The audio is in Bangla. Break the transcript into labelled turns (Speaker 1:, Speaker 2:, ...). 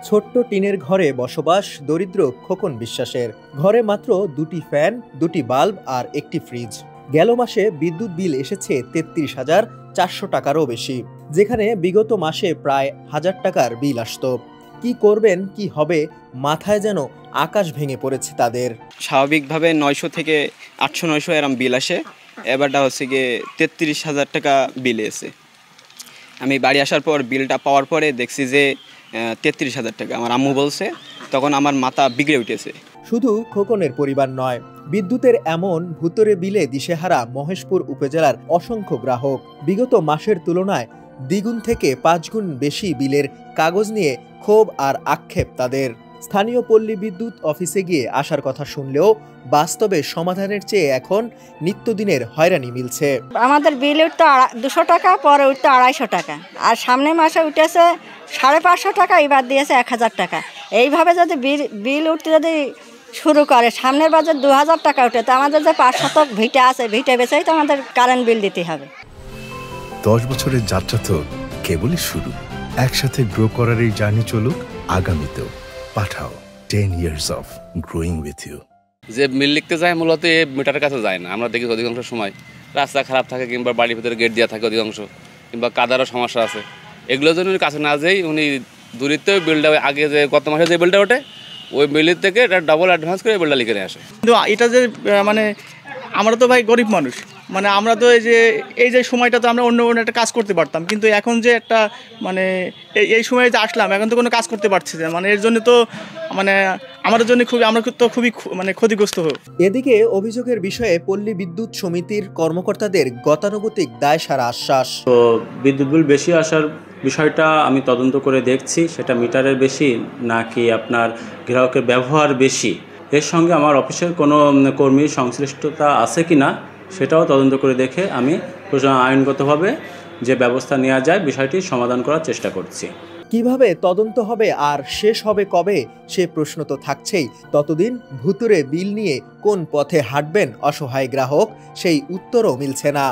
Speaker 1: ছোট্ট টিনের ঘরে বসবাস দরিদ্র খোকন বিশ্বাসের। ঘরে মাত্র দুটি ফ্যান, দুটি বাল্ব আর একটি ফ্রিজ। গেল মাসে বিদ্যুৎ বিল এসেছে ৩৩,৪০০ টাকারও বেশি, যেখানে বিগত মাসে প্রায় ১,০০০ টাকার বিল আসতো। কি করবেন, কি হবে, মাথায় যেন আকাশ ভেঙে পড়েছে তাদের।
Speaker 2: স্বাভাবিকভাবে ৯০০ থেকে ৮০০-৯০০ এরম বিল আসে। এবারটা হচ্ছে গিয়ে ৩৩,০০০ টাকা বিল এসে। আমি বাড়ি আসার পর বিলটা পাওয়ার পরে দেখছি যে ৩৩,০০০ টাকা। আমার আম্মু বলছে, তখন আমার মাথা বিগড়ে উঠেছে।
Speaker 1: শুধু খোকনের পরিবার নয়, বিদ্যুতের এমন ভুতুরে বিলে দিশেহারা মহেশপুর উপজেলার অসংখ্য গ্রাহক। বিগত মাসের তুলনায় দ্বিগুণ থেকে ৫ গুণ বেশি বিলের কাগজ নিয়ে ক্ষোভ আর আক্ষেপ তাদের। স্থানীয় পল্লী বিদ্যুৎ অফিসে গিয়ে আসার কথা শুনলেও বাস্তবে সমাধানের চেয়ে এখন নিত্যদিনের হয়রানি মিলছে।
Speaker 3: আমাদের বিল উঠতো ২০০ টাকা, পরে উঠতো ২৫০ টাকা, আর সামনের মাসে উঠেছে ৫৫০ টাকা, এবার দিয়েছে ১,০০০ টাকা। এইভাবে যদি বিল উঠতে যদি শুরু করে, সামনের বাজার ২,০০০ টাকা উঠে, তো আমাদের যে ৫ শতক ভিটা আছে, ভিটা বেচেই তো আমাদের কারেন্ট বিল দিতে হবে।
Speaker 4: ১০ বছরের যাত্রা তো কেবলই শুরু। একসাথে গ্রো করার এই জার্নি চলুক আগামীতেও। পাঠাও 10 years of growing with you।
Speaker 5: যে বিল লিখতে যায় মূলত এই মিটারের কাছে যায় না। আমরা দেখি অধিকাংশ সময় রাস্তা খারাপ থাকে, কিংবা বাড়ির ভিতরে গেট দেওয়া থাকে অধিকাংশ, কিংবা কাদারও সমস্যা আছে। এগুলোর জন্য উনি কাছে না যেই উনি দূরিত্ব বিলটা আগে যে গত মাসে যে বিলটা ওঠে, ওই বিলের থেকে এটা ডাবল অ্যাডভান্স করে বিলটা লিখে নিয়ে আসে।
Speaker 6: কিন্তু এটা যে মানে আমরা তো ভাই গরিব মানুষ, মানে আমরা তো এই যে সময়টা তো আমরা অন্য একটা কাজ করতে পারতাম, কিন্তু এখন যে একটা মানে এই সময়ে যে আসলাম, এখন তো কোনো কাজ করতে পারছি না। মানে এর জন্য তো মানে আমাদের জন্য আমরা তো খুবই মানে ক্ষতিগ্রস্ত হই।
Speaker 1: এদিকে অভিযোগের বিষয়ে পল্লী বিদ্যুৎ সমিতির কর্মকর্তাদের গতানুগতিক দায়সারা আশ্বাস।
Speaker 7: তো বিদ্যুৎ বিল বেশি আসার বিষয়টা আমি তদন্ত করে দেখছি, সেটা মিটারের বেশি নাকি আপনার গ্রাহকের ব্যবহার বেশি, এর সঙ্গে আমার অফিসের কোনো কর্মীর সংশ্লিষ্টতা আছে কি না সেটাও তদন্ত করে দেখে আমি আইনগতভাবে যে ব্যবস্থা নেওয়া যায় বিষয়টি সমাধান করার চেষ্টা করছি।
Speaker 1: কিভাবে তদন্ত হবে আর শেষ হবে কবে, সে প্রশ্ন তো থাকছেই। ততদিন ভুতুরে বিল নিয়ে কোন পথে হাঁটবেন অসহায় গ্রাহক, সেই উত্তরও মিলছে না।